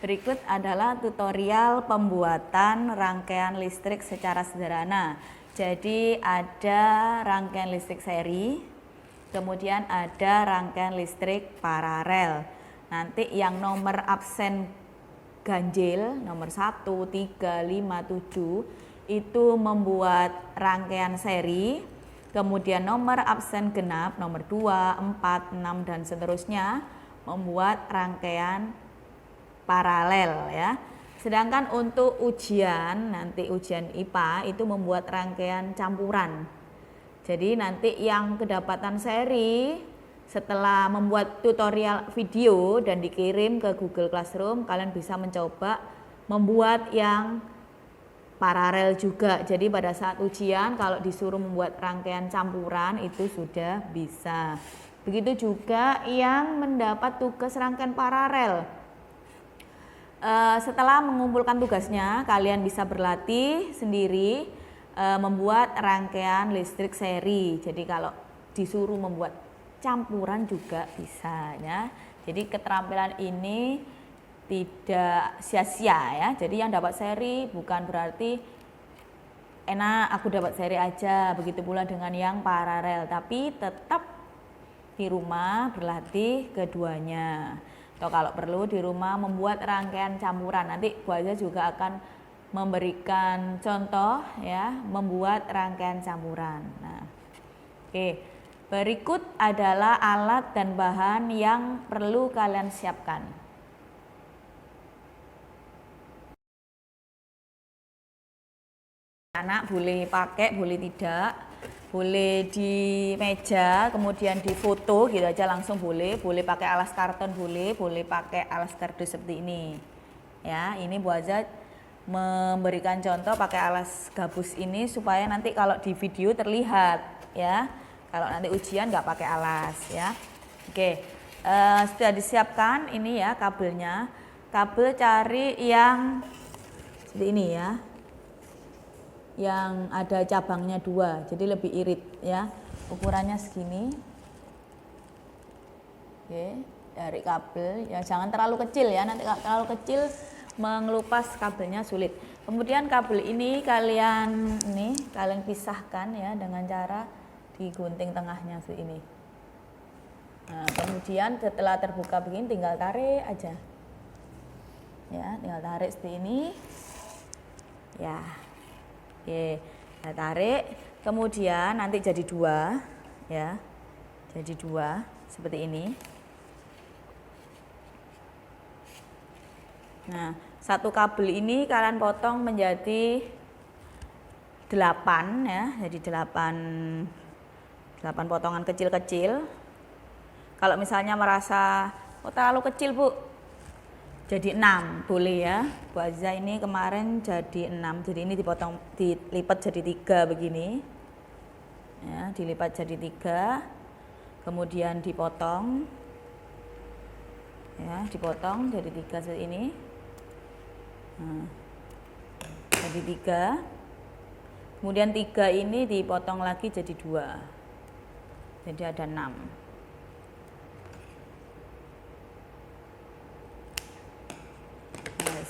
Berikut adalah tutorial pembuatan rangkaian listrik secara sederhana. Jadi ada rangkaian listrik seri, kemudian ada rangkaian listrik paralel. Nanti yang nomor absen ganjil, nomor 1, 3, 5, 7, itu membuat rangkaian seri. Kemudian nomor absen genap, nomor 2, 4, 6, dan seterusnya membuat rangkaian paralel ya. Sedangkan untuk ujian, nanti ujian IPA itu membuat rangkaian campuran. Jadi nanti yang kedapatan seri setelah membuat tutorial video dan dikirim ke Google Classroom, kalian bisa mencoba membuat yang paralel juga. Jadi pada saat ujian kalau disuruh membuat rangkaian campuran itu sudah bisa. Begitu juga yang mendapat tugas rangkaian paralel. Setelah mengumpulkan tugasnya, kalian bisa berlatih sendiri membuat rangkaian listrik seri. Jadi kalau disuruh membuat campuran juga bisa ya. Jadi keterampilan ini tidak sia-sia ya. Jadi yang dapat seri bukan berarti enak aku dapat seri aja. Begitu pula dengan yang paralel, tapi tetap di rumah berlatih keduanya. Atau kalau perlu di rumah membuat rangkaian campuran. Nanti Bu Aza juga akan memberikan contoh ya, membuat rangkaian campuran. Nah, oke. Berikut adalah alat dan bahan yang perlu kalian siapkan. Anak boleh pakai, boleh tidak. Boleh di meja, kemudian di foto gitu aja langsung boleh pakai alas karton boleh pakai alas kardus seperti ini. Ya, ini Bu Aza memberikan contoh pakai alas gabus ini supaya nanti kalau di video terlihat ya. Kalau nanti ujian nggak pakai alas ya. Oke, sudah disiapkan ini ya kabelnya. Kabel cari yang seperti ini ya. Yang ada cabangnya 2, jadi lebih irit ya. Ukurannya segini. Oke, dari kabel ya jangan terlalu kecil ya, nanti kalau terlalu kecil mengelupas kabelnya sulit. Kemudian kabel ini kalian pisahkan ya dengan cara digunting tengahnya seperti ini. Nah, kemudian setelah terbuka begini tinggal tarik aja. Ya, tinggal tarik seperti ini. Ya. Oke, nah tarik, kemudian nanti jadi 2 ya, jadi 2 seperti ini. Nah, satu kabel ini kalian potong menjadi 8 ya, jadi 8 potongan kecil-kecil. Kalau misalnya merasa terlalu kecil Bu, jadi 6 boleh ya. Bu Aza ini kemarin jadi 6, jadi ini dilipat jadi 3 begini ya, dilipat jadi 3, kemudian dipotong ya, dipotong jadi 3 seperti ini. Nah, jadi 3, kemudian 3 ini dipotong lagi jadi 2, jadi ada 6.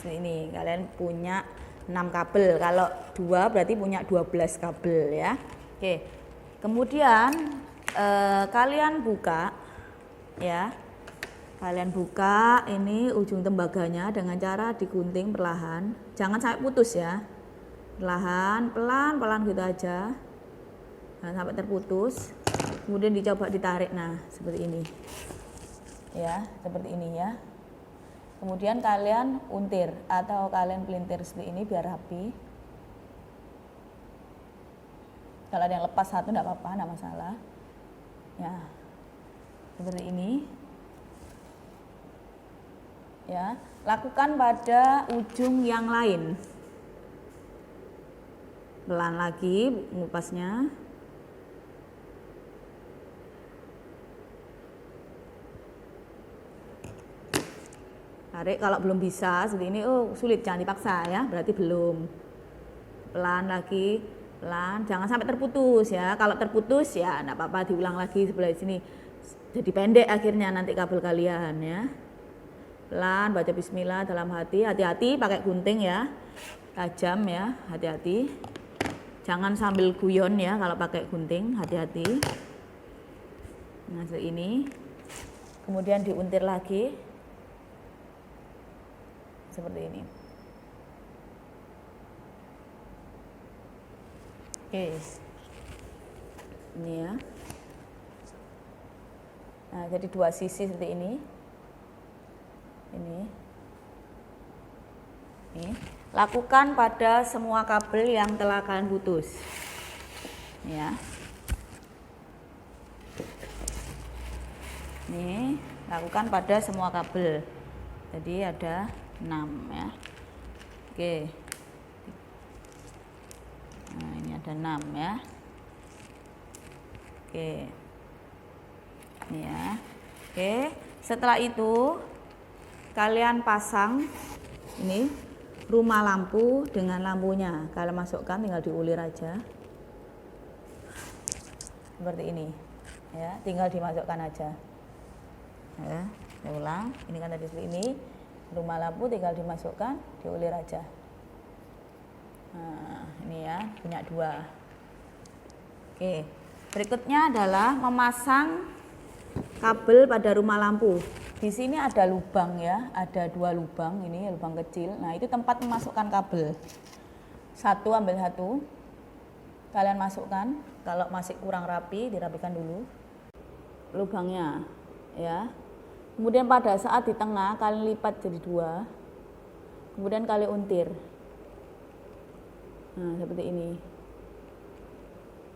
Ini kalian punya 6 kabel, kalau 2 berarti punya 12 kabel ya. Oke, kemudian kalian buka ya, kalian buka ini ujung tembaganya dengan cara digunting perlahan, jangan sampai putus ya, perlahan, pelan-pelan gitu aja, jangan sampai terputus. Kemudian dicoba ditarik, nah seperti ini ya, seperti ini ya. Kemudian kalian untir atau kalian pelintir seperti ini biar rapi. Kalau ada yang lepas satu enggak apa-apa, enggak masalah. Ya. Seperti ini. Ya, lakukan pada ujung yang lain. Pelan lagi ngupasnya. Tarik, kalau belum bisa seperti ini, sulit, jangan dipaksa ya, berarti belum. Pelan lagi, pelan, jangan sampai terputus ya. Kalau terputus ya enggak apa-apa, diulang lagi sebelah sini. Jadi pendek akhirnya nanti kabel kalian ya. pelan baca bismillah dalam hati. Hati-hati pakai gunting ya, tajam ya, hati-hati. Jangan sambil guyon ya kalau pakai gunting, hati-hati. Nah seperti ini. Kemudian diuntir lagi seperti ini. Oke, ini ya. Nah, jadi dua sisi seperti ini. Ini. Lakukan pada semua kabel yang telah kalian putus. Ya. Ini lakukan pada semua kabel. Jadi ada 6 ya. Oke. Nah, ini ada 6 ya. Oke. Ini ya. Oke, setelah itu kalian pasang ini rumah lampu dengan lampunya. Kalian masukkan, tinggal diulir aja. Seperti ini. Ya, tinggal dimasukkan aja. Ya, saya ulang, ini kan tadi seperti ini, rumah lampu tinggal dimasukkan, diulir aja. Nah, ini ya, punya 2. Oke, berikutnya adalah memasang kabel pada rumah lampu. Di sini ada lubang ya, ada 2 lubang, ini lubang kecil. Nah, itu tempat memasukkan kabel. Satu ambil satu, kalian masukkan. Kalau masih kurang rapi, dirapikan dulu lubangnya, ya. Kemudian pada saat di tengah kalian lipat jadi 2, kemudian kalian untir. Nah seperti ini.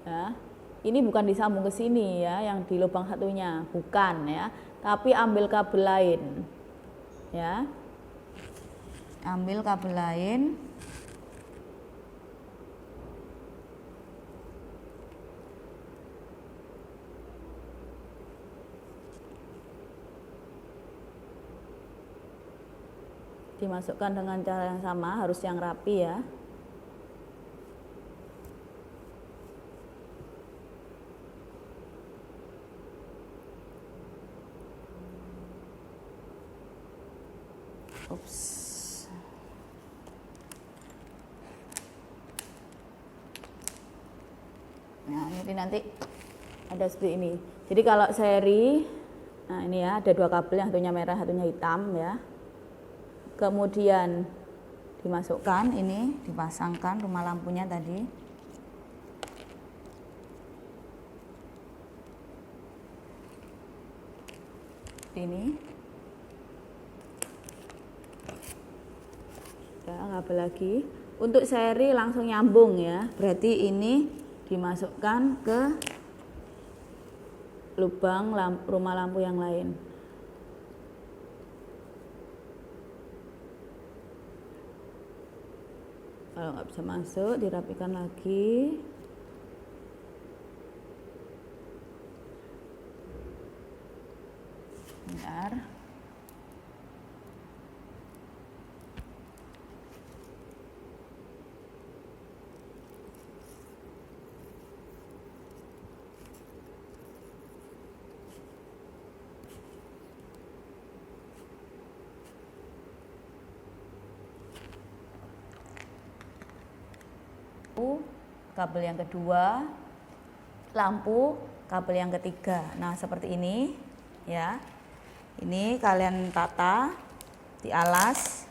Ya, ini bukan disambung ke sini ya, yang di lubang satunya, bukan ya. Tapi ambil kabel lain, ya. Ambil kabel lain. Dimasukkan dengan cara yang sama, harus yang rapi ya. Ups. Nah, ini nanti ada seperti ini. Jadi kalau seri, nah ini ya, ada 2 kabel, yang satunya merah, satunya hitam ya. Kemudian dimasukkan, ini dipasangkan rumah lampunya tadi. Ini ya, kabel lagi. Untuk seri langsung nyambung ya, berarti ini dimasukkan ke lubang rumah lampu yang lain. Kalau nggak bisa masuk, dirapikan lagi. Bentar. Kabel yang kedua, lampu kabel yang ketiga. Nah seperti ini ya, ini kalian tata, dialas.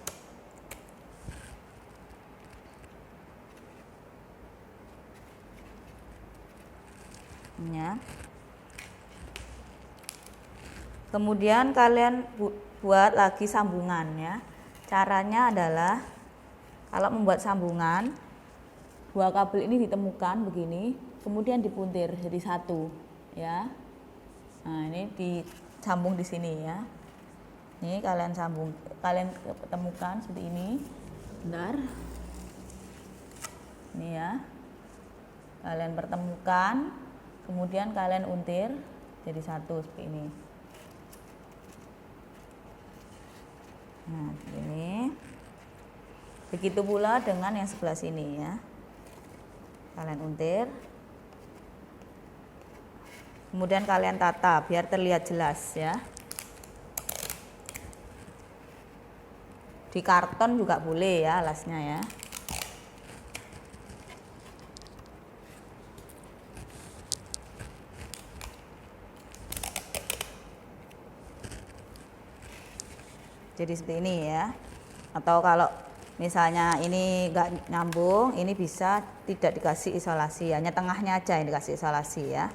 Ya. Kemudian kalian buat lagi sambungan ya. Caranya adalah kalau membuat sambungan, 2 kabel ini ditemukan begini, kemudian dipuntir jadi 1 ya. Nah ini disambung di sini ya. Ini kalian sambung, kalian temukan seperti ini. Bentar. Ini ya. Kalian pertemukan, kemudian kalian untir jadi 1 seperti ini. Nah ini. Begitu pula dengan yang sebelah sini ya. Kalian untir, kemudian kalian tata biar terlihat jelas ya. Di karton juga boleh ya alasnya ya. Jadi seperti ini ya. Atau kalau misalnya ini nggak nyambung, ini bisa tidak dikasih isolasi, hanya tengahnya aja yang dikasih isolasi ya.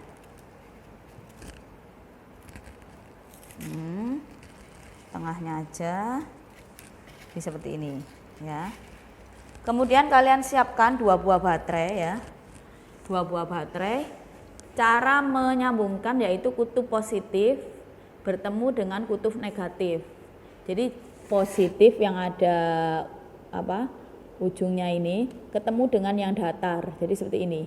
Tengahnya aja, bisa seperti ini ya. Kemudian kalian siapkan 2 buah baterai ya. 2 buah baterai. Cara menyambungkan yaitu kutub positif bertemu dengan kutub negatif. Jadi positif yang ada ujungnya ini ketemu dengan yang datar. Jadi seperti ini.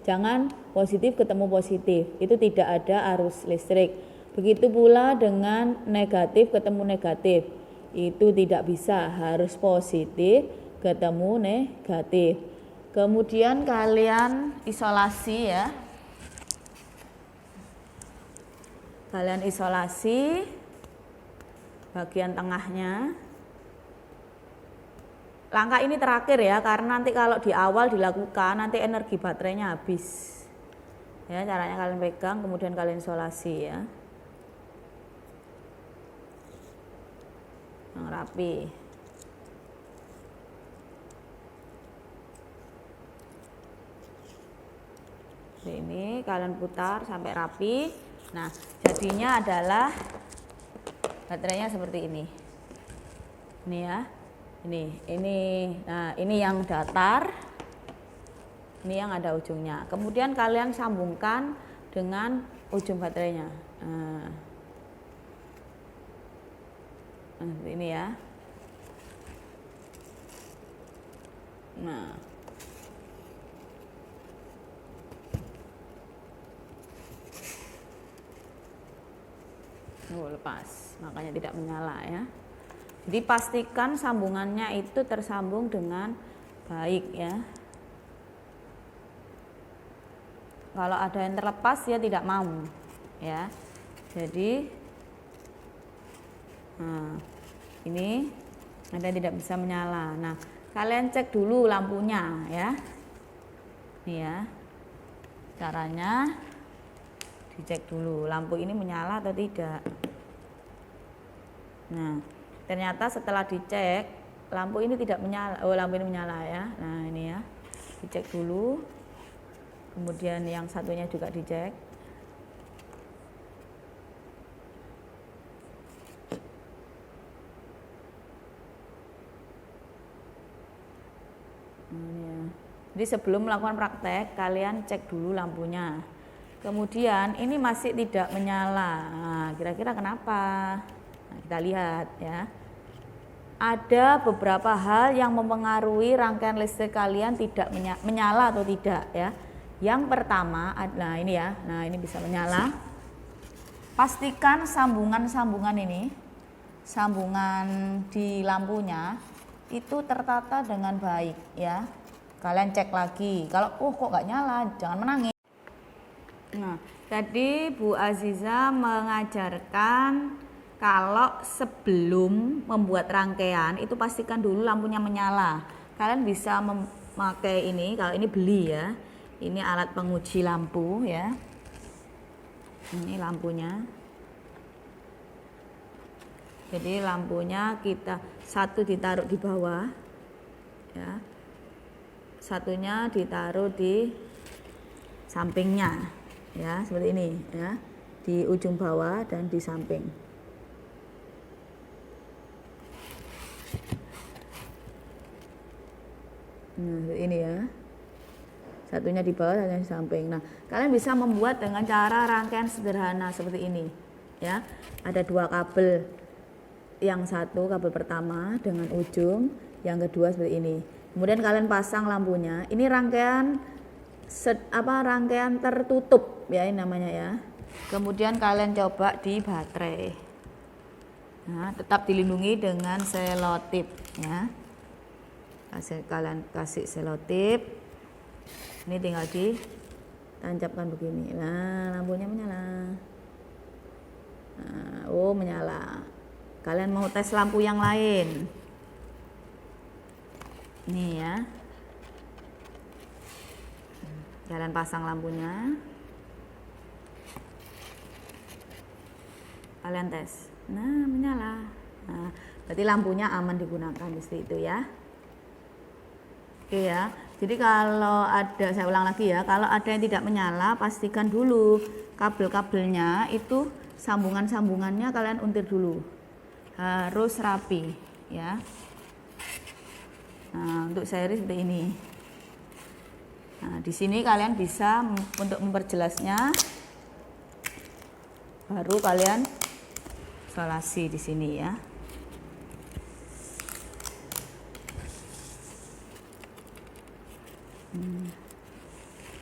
Jangan positif ketemu positif. Itu tidak ada arus listrik. Begitu pula dengan negatif ketemu negatif. Itu tidak bisa, harus positif ketemu negatif. Kemudian kalian isolasi ya. Kalian isolasi bagian tengahnya. Langkah ini terakhir ya, karena nanti kalau di awal dilakukan nanti energi baterainya habis ya. Caranya kalian pegang kemudian kalian isolasi ya, yang rapi. Ini kalian putar sampai rapi. Nah jadinya adalah baterainya seperti ini. Ini ya. Ini. Nah, ini yang datar. Ini yang ada ujungnya. Kemudian kalian sambungkan dengan ujung baterainya. Nah, seperti ini ya. Nah. Lepas, makanya tidak menyala ya. Jadi pastikan sambungannya itu tersambung dengan baik ya. Kalau ada yang terlepas ya tidak mau ya. Jadi ini ada yang tidak bisa menyala. Nah kalian cek dulu lampunya ya. Ini ya caranya, dicek dulu lampu ini menyala atau tidak. Nah ternyata setelah dicek lampu ini tidak menyala. Oh lampu ini menyala ya. Nah ini ya, dicek dulu. Kemudian yang satunya juga dicek. Ini ya. Jadi sebelum melakukan praktek kalian cek dulu lampunya. Kemudian ini masih tidak menyala. Nah, kira-kira kenapa? Nah, kita lihat ya. Ada beberapa hal yang mempengaruhi rangkaian listrik kalian tidak menyala atau tidak ya. Yang pertama, nah ini ya, nah ini bisa menyala. Pastikan sambungan-sambungan ini, sambungan di lampunya itu tertata dengan baik ya. Kalian cek lagi. Kalau kok nggak nyala, jangan menangis. Nah, tadi Bu Aziza mengajarkan kalau sebelum membuat rangkaian itu pastikan dulu lampunya menyala. Kalian bisa memakai ini, kalau ini beli ya. Ini alat penguji lampu ya. Ini lampunya. Jadi lampunya kita satu ditaruh di bawah ya. Satunya ditaruh di sampingnya ya, seperti ini ya. Di ujung bawah dan di samping. Nah, ini ya. Satunya di bawah, satunya di samping. Nah, kalian bisa membuat dengan cara rangkaian sederhana seperti ini, ya. Ada 2 kabel. Yang satu kabel pertama dengan ujung, yang kedua seperti ini. Kemudian kalian pasang lampunya. Ini rangkaian rangkaian tertutup ya ini namanya ya. Kemudian kalian coba di baterai. Nah, tetap dilindungi dengan selotip ya. Kalian kasih selotip, ini tinggal ditancapkan begini. Nah lampunya menyala. Nah, oh menyala. kalian mau tes lampu yang lain. Nih ya. Kalian pasang lampunya. Kalian tes. Nah, menyala. Nah, berarti lampunya aman digunakan seperti itu ya. Oke ya. Jadi kalau ada, saya ulang lagi ya, kalau ada yang tidak menyala, pastikan dulu kabel-kabelnya itu sambungan-sambungannya kalian untir dulu. Harus rapi ya. Nah, untuk seri seperti ini. Nah, di sini kalian bisa untuk memperjelasnya, baru kalian isolasi di sini ya.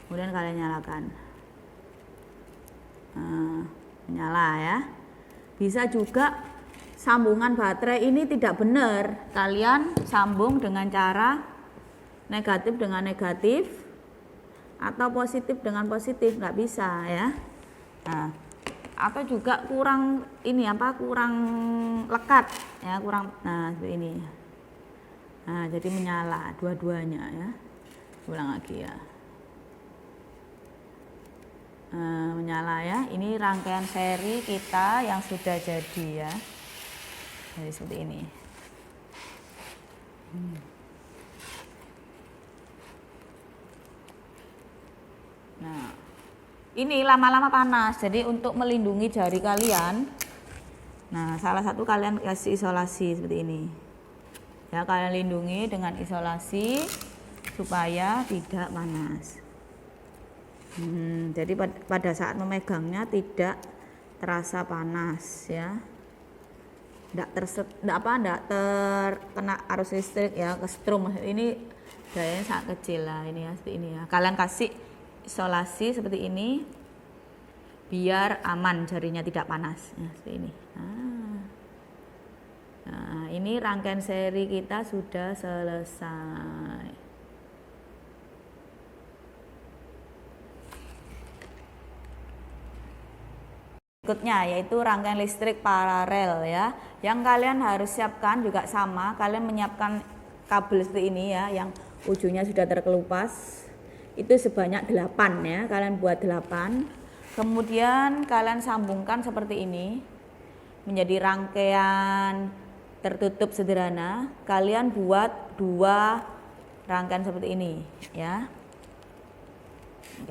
Kemudian kalian nyalakan. Nah, nyala ya. Bisa juga sambungan baterai ini tidak benar, kalian sambung dengan cara negatif dengan negatif atau positif dengan positif, nggak bisa ya. Nah, atau juga kurang kurang lekat ya, seperti ini. Nah, jadi menyala dua-duanya ya. Ulang lagi ya. Menyala ya. Ini rangkaian seri kita yang sudah jadi ya. Jadi seperti ini. Nah, ini lama-lama panas. Jadi untuk melindungi jari kalian, nah salah satu kalian kasih isolasi seperti ini. Ya, kalian lindungi dengan isolasi supaya tidak panas. Jadi pada saat memegangnya tidak terasa panas ya. Tidak terkena arus listrik ya, kesetrum. Ini dayanya sangat kecil lah ini ya, seperti ini ya. Kalian kasih isolasi seperti ini biar aman, jarinya tidak panas ya, seperti ini. Nah, ini rangkaian seri kita sudah selesai. Berikutnya yaitu rangkaian listrik paralel ya. Yang kalian harus siapkan juga sama, kalian menyiapkan kabel seperti ini ya, yang ujungnya sudah terkelupas. Itu sebanyak 8 ya, kalian buat 8. Kemudian kalian sambungkan seperti ini menjadi rangkaian tertutup sederhana. Kalian buat 2 rangkaian seperti ini ya.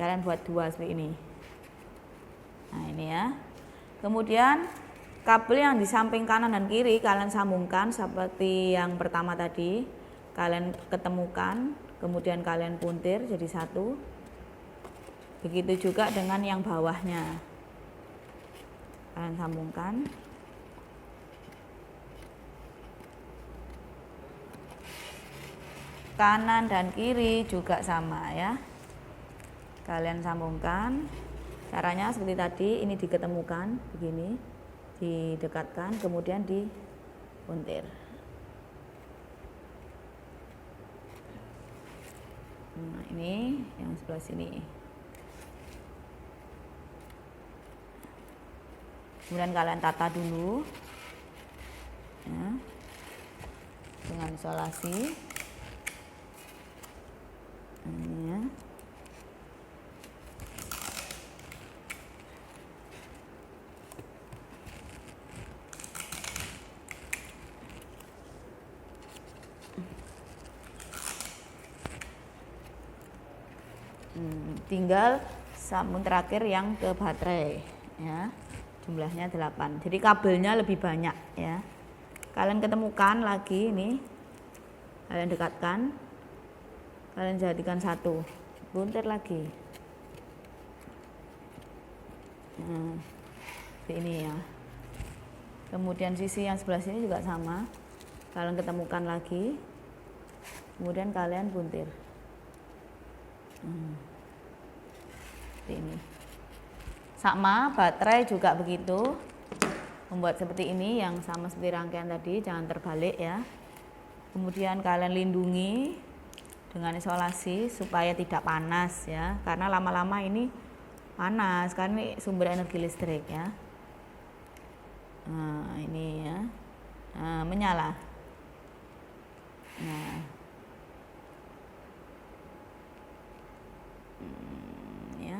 Kalian buat 2 seperti ini. Nah, ini ya. Kemudian kabel yang di samping kanan dan kiri kalian sambungkan seperti yang pertama tadi. Kalian ketemukan, kemudian kalian puntir jadi satu. Begitu juga dengan yang bawahnya. Kalian sambungkan. Kanan dan kiri juga sama ya. Kalian sambungkan. Caranya seperti tadi, ini diketemukan begini, didekatkan, kemudian dipuntir. Nah, ini yang sebelah sini. Kemudian kalian tata dulu ya, dengan isolasi. Ini ya. Tinggal sambung terakhir yang ke baterai ya, jumlahnya 8. Jadi kabelnya lebih banyak ya. Kalian ketemukan lagi ini, kalian dekatkan, kalian jadikan satu, buntir lagi. Nah, seperti ini ya. Kemudian sisi yang sebelah sini juga sama, kalian ketemukan lagi, kemudian kalian buntir. Seperti ini. Sama baterai juga begitu, membuat seperti ini yang sama seperti rangkaian tadi, jangan terbalik ya. Kemudian kalian lindungi dengan isolasi supaya tidak panas ya, karena lama-lama ini panas karena ini sumber energi listrik ya. Nah, ini ya. menyala. Nah, ya.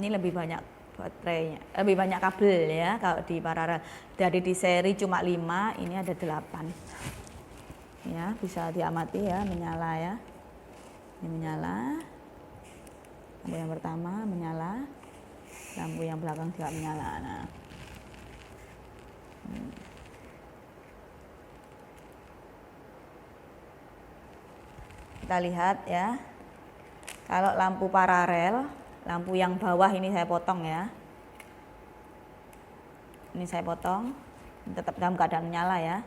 Ini lebih banyak baterainya, lebih banyak kabel ya kalau di paralel. Dari di seri cuma 5, ini ada 8. Ya, bisa diamati ya, menyala ya. Ini menyala. Lampu yang pertama menyala. Lampu yang belakang juga menyala. Nah. Kita lihat ya. Kalau lampu paralel, lampu yang bawah ini saya potong ya. Ini saya potong, tetap dalam keadaan menyala ya.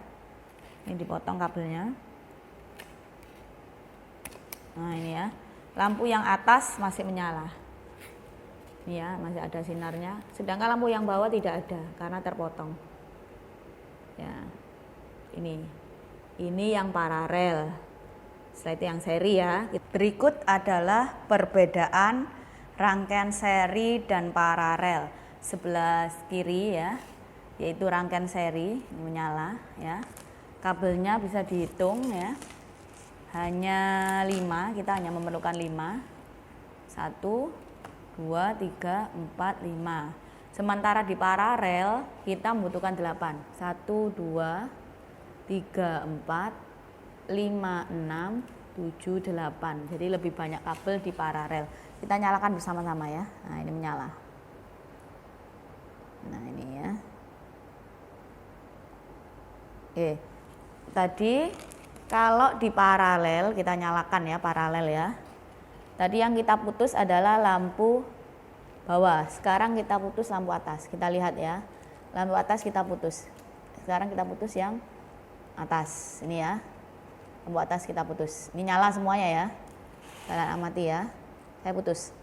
Ini dipotong kabelnya. Nah ini ya, lampu yang atas masih menyala. Ini ya, masih ada sinarnya. Sedangkan lampu yang bawah tidak ada karena terpotong. Ya, ini yang paralel. Setelah itu yang seri ya. Berikut adalah perbedaan rangkaian seri dan paralel. Sebelah kiri ya, yaitu rangkaian seri, ini menyala ya. Kabelnya bisa dihitung ya. Hanya 5, kita hanya memerlukan 5. 1, 2, 3, 4, 5. Sementara di paralel kita membutuhkan 8. 1, 2, 3, 4, 5, 6, 7, 8. Jadi lebih banyak kabel di paralel. Kita nyalakan bersama-sama ya. Nah ini menyala. Nah ini ya. Oke. Tadi kalau di paralel kita nyalakan ya, paralel ya. Tadi yang kita putus adalah lampu bawah. Sekarang kita putus lampu atas. Kita lihat ya. Lampu atas kita putus. Sekarang kita putus yang atas. Ini ya. Lampu atas kita putus. Ini nyala semuanya ya. Kalian amati ya. Saya putus.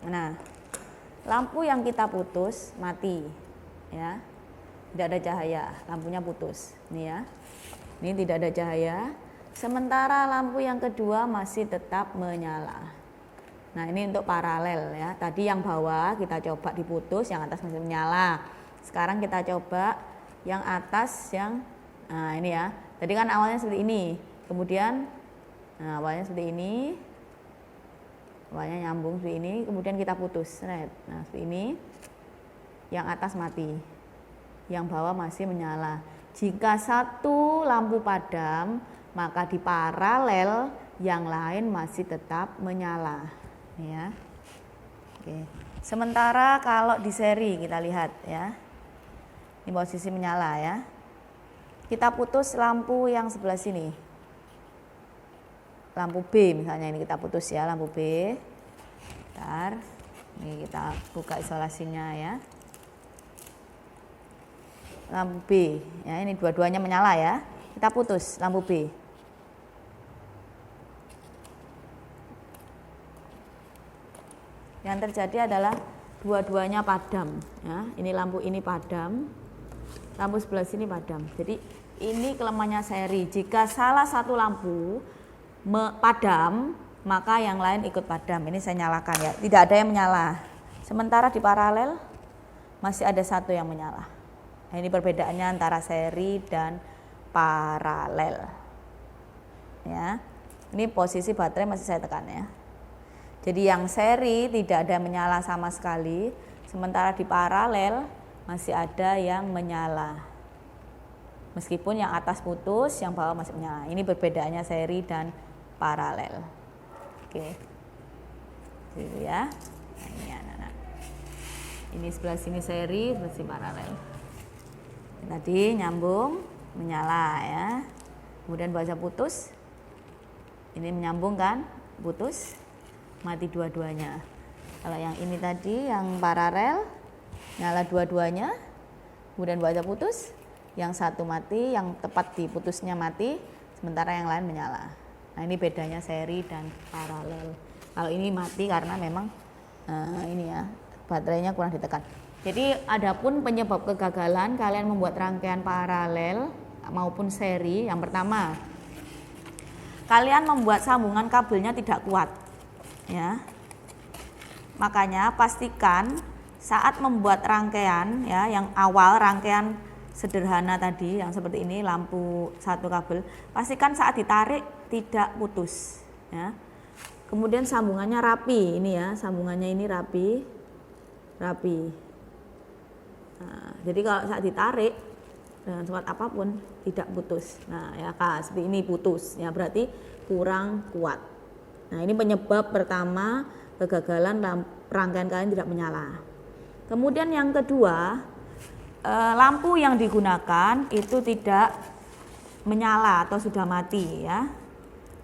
Nah, lampu yang kita putus mati ya. Tidak ada cahaya, lampunya putus. Ini ya. Ini tidak ada cahaya. Sementara lampu yang kedua masih tetap menyala. Nah ini untuk paralel ya. Tadi yang bawah kita coba diputus, yang atas masih menyala. Sekarang kita coba yang atas yang, nah ini ya. Tadi kan awalnya seperti ini. Kemudian awalnya seperti ini. Awalnya nyambung seperti ini. Kemudian kita putus. Nah seperti ini. Yang atas mati. Yang bawah masih menyala. Jika satu lampu padam, maka di paralel yang lain masih tetap menyala ya. Oke. Sementara kalau di seri kita lihat ya. Ini posisi menyala ya. Kita putus lampu yang sebelah sini. Lampu B misalnya ini kita putus ya, lampu B. Bentar. Ini kita buka isolasinya ya. Lampu B ya, ini dua-duanya menyala ya. Kita putus lampu B. Yang terjadi adalah dua-duanya padam ya. Ini lampu ini padam, lampu sebelah sini padam. Jadi ini kelemahannya seri. Jika salah satu lampu padam, maka yang lain ikut padam. Ini saya nyalakan ya. Tidak ada yang menyala. Sementara di paralel masih ada satu yang menyala. Nah, ini perbedaannya antara seri dan paralel. Ya. Ini posisi baterai masih saya tekan ya. Jadi yang seri tidak ada menyala sama sekali, sementara di paralel masih ada yang menyala. Meskipun yang atas putus, yang bawah masih menyala. Ini perbedaannya seri dan paralel. Oke. Gitu ya. Nah, ini anak-anak. Ini sebelah sini seri, sebelah sini paralel. Tadi nyambung, menyala ya. Kemudian baca putus. Ini menyambung kan? Putus. Mati dua-duanya. Kalau yang ini tadi yang paralel nyala dua-duanya, kemudian baca putus, yang satu mati, yang tepat diputusnya mati, sementara yang lain menyala. Nah ini bedanya seri dan paralel. Kalau ini mati karena memang ini ya baterainya kurang ditekan. Jadi adapun penyebab kegagalan kalian membuat rangkaian paralel maupun seri, yang pertama kalian membuat sambungan kabelnya tidak kuat, ya. Makanya pastikan saat membuat rangkaian, ya, yang awal rangkaian sederhana tadi yang seperti ini, lampu satu kabel, pastikan saat ditarik tidak putus, ya. Kemudian sambungannya rapi, ini ya, sambungannya ini rapi. Nah, jadi kalau saat ditarik dengan sekuat apapun tidak putus. Nah, ya Kak, seperti ini putus, ya berarti kurang kuat. Nah, ini penyebab pertama kegagalan rangkaian kalian tidak menyala. Kemudian yang kedua, lampu yang digunakan itu tidak menyala atau sudah mati, ya.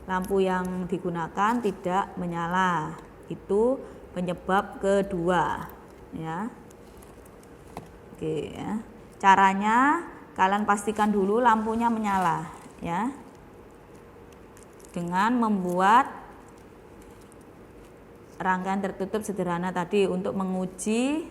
Lampu yang digunakan tidak menyala, itu penyebab kedua, ya. Oke, ya. Caranya kalian pastikan dulu lampunya menyala, ya, dengan membuat rangkaian tertutup sederhana tadi untuk menguji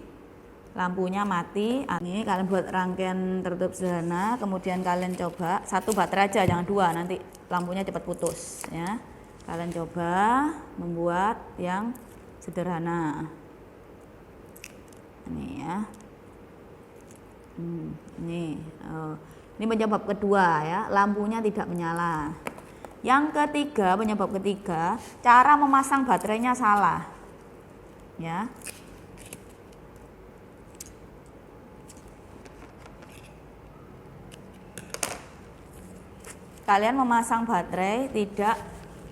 lampunya mati. Ini kalian buat rangkaian tertutup sederhana, kemudian kalian coba satu baterai aja, jangan dua, nanti lampunya cepat putus, ya. Kalian coba membuat yang sederhana. Ini ya. Ini penyebab kedua, ya, lampunya tidak menyala. Yang ketiga, penyebab ketiga, cara memasang baterainya salah, ya. Kalian memasang baterai tidak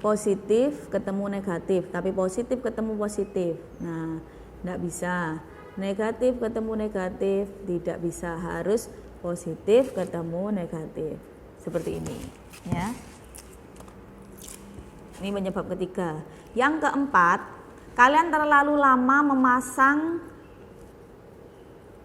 positif ketemu negatif, tapi positif ketemu positif. Nah, tidak bisa. Negatif ketemu negatif, tidak bisa, harus positif ketemu negatif, seperti ini, ya. Ini penyebab ketiga. Yang keempat, kalian terlalu lama memasang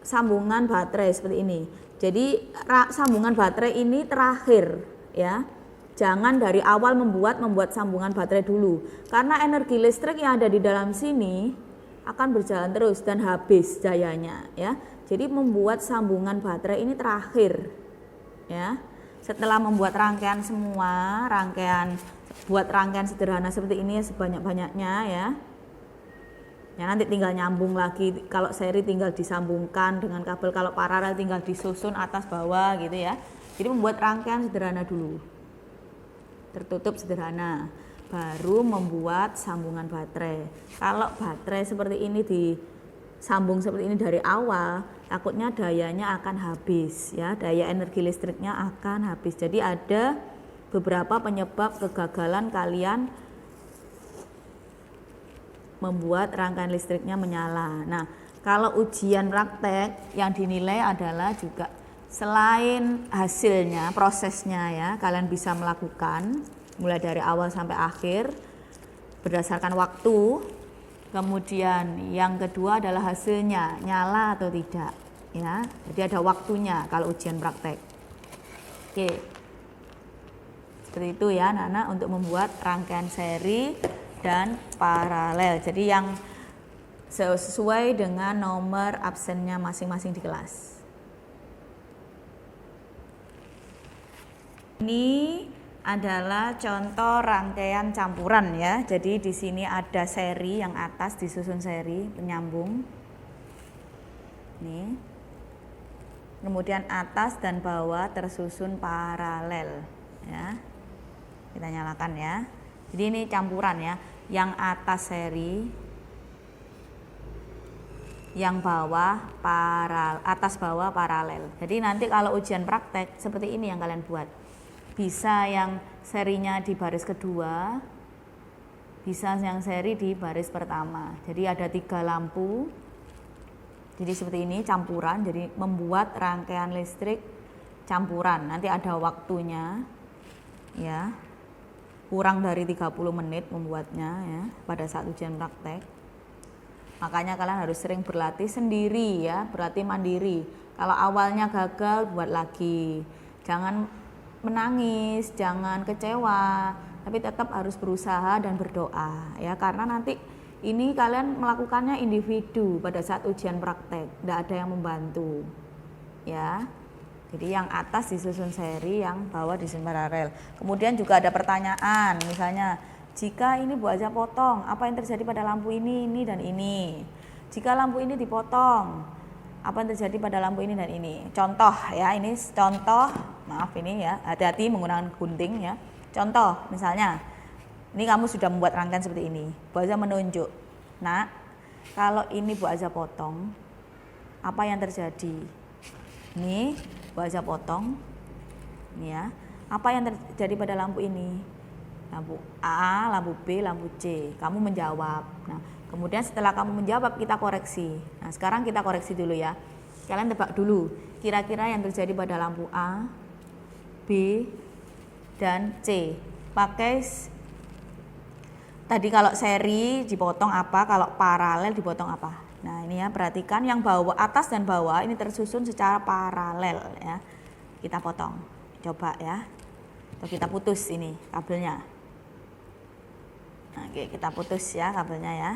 sambungan baterai seperti ini. Jadi sambungan baterai ini terakhir, ya. Jangan dari awal membuat sambungan baterai dulu, karena energi listrik yang ada di dalam sini akan berjalan terus dan habis dayanya, ya. Jadi membuat sambungan baterai ini terakhir, ya. Setelah membuat rangkaian semua, buat rangkaian sederhana seperti ini sebanyak-banyaknya, ya. Ya, nanti tinggal nyambung lagi, kalau seri tinggal disambungkan dengan kabel, kalau paralel tinggal disusun atas bawah gitu, ya. Jadi membuat rangkaian sederhana dulu, tertutup sederhana, baru membuat sambungan baterai. Kalau baterai seperti ini disambung seperti ini dari awal, takutnya dayanya akan habis, ya, daya energi listriknya akan habis. Jadi ada beberapa penyebab kegagalan kalian membuat rangkaian listriknya menyala. Nah, kalau ujian praktek yang dinilai adalah juga selain hasilnya, prosesnya, ya, kalian bisa melakukan mulai dari awal sampai akhir berdasarkan waktu. Kemudian yang kedua adalah hasilnya, nyala atau tidak, ya. Jadi ada waktunya kalau ujian praktek. Oke, seperti itu, ya, anak-anak, untuk membuat rangkaian seri dan paralel. Jadi yang sesuai dengan nomor absennya masing-masing di kelas. Ini adalah contoh rangkaian campuran, ya. Jadi di sini ada seri, yang atas disusun seri penyambung. Nih. Kemudian atas dan bawah tersusun paralel, ya. Kita nyalakan, ya. Jadi ini campuran, ya. Yang atas seri, yang bawah atas bawah paralel. Jadi nanti kalau ujian praktek seperti ini yang kalian buat. Bisa yang serinya di baris kedua, bisa yang seri di baris pertama. Jadi ada 3 lampu. Jadi seperti ini campuran, jadi membuat rangkaian listrik campuran. Nanti ada waktunya, ya. Kurang dari 30 menit membuatnya, ya, pada saat ujian praktek. Makanya kalian harus sering berlatih sendiri, ya, berlatih mandiri. Kalau awalnya gagal, buat lagi. Jangan menangis, jangan kecewa, tapi tetap harus berusaha dan berdoa, ya, karena nanti ini kalian melakukannya individu pada saat ujian praktek, tidak ada yang membantu, ya. Jadi yang atas disusun seri, yang bawah disusun paralel. Kemudian juga ada pertanyaan, misalnya jika ini Bu Aja potong, apa yang terjadi pada lampu ini, dan ini? Jika lampu ini dipotong, apa yang terjadi pada lampu ini dan ini? Contoh ya, ini contoh, maaf ini ya, hati-hati menggunakan gunting ya. Contoh, misalnya, ini kamu sudah membuat rangkaian seperti ini. Bu Aja menunjuk, nak, kalau ini Bu Aja potong, apa yang terjadi? Ini Bu Aja potong, ini ya. Apa yang terjadi pada lampu ini? Lampu A, lampu B, lampu C. Kamu menjawab. Nah, kemudian setelah kamu menjawab kita koreksi. Nah, sekarang kita koreksi dulu ya. Kalian tebak dulu, kira-kira yang terjadi pada lampu A, B, dan C. Pakai tadi kalau seri dipotong apa, kalau paralel dipotong apa. Nah, ini ya, perhatikan yang bawah, atas dan bawah ini tersusun secara paralel ya. Kita potong. Coba ya. Atau kita putus ini kabelnya. Nah, oke, kita putus ya kabelnya ya.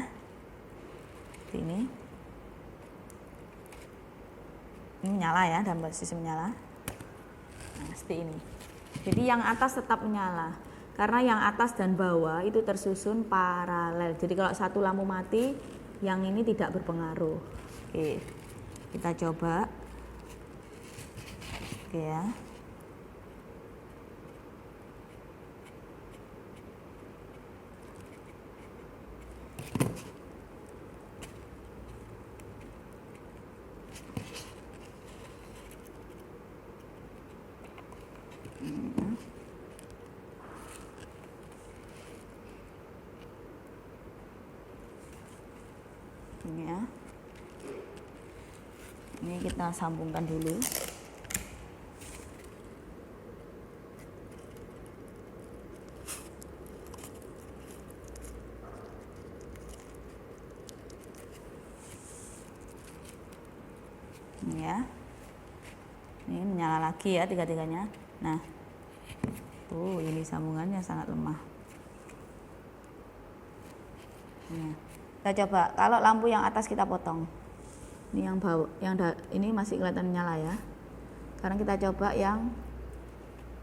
Seperti ini. Ini menyala ya, dalam posisi menyala. Nah, seperti ini. Jadi yang atas tetap menyala. Karena yang atas dan bawah itu tersusun paralel. Jadi kalau satu lampu mati, yang ini tidak berpengaruh. Oke, kita coba. Oke ya. Ini ya. Ini kita sambungkan dulu. Ini ya. Ini menyala lagi ya tiga-tiganya. Nah, tuh ini sambungannya sangat lemah. Nah, kita coba kalau lampu yang atas kita potong. Ini yang bawah, ini masih kelihatan menyala ya. Sekarang kita coba yang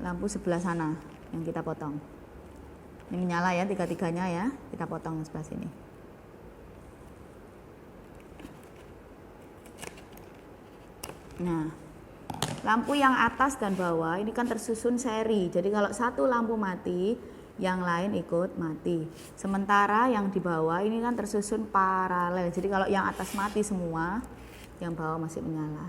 lampu sebelah sana yang kita potong. Ini menyala ya tiga-tiganya ya. Kita potong sebelah sini. Nah, lampu yang atas dan bawah ini kan tersusun seri. Jadi kalau satu lampu mati, yang lain ikut mati. Sementara yang di bawah ini kan tersusun paralel. Jadi kalau yang atas mati semua, yang bawah masih menyala.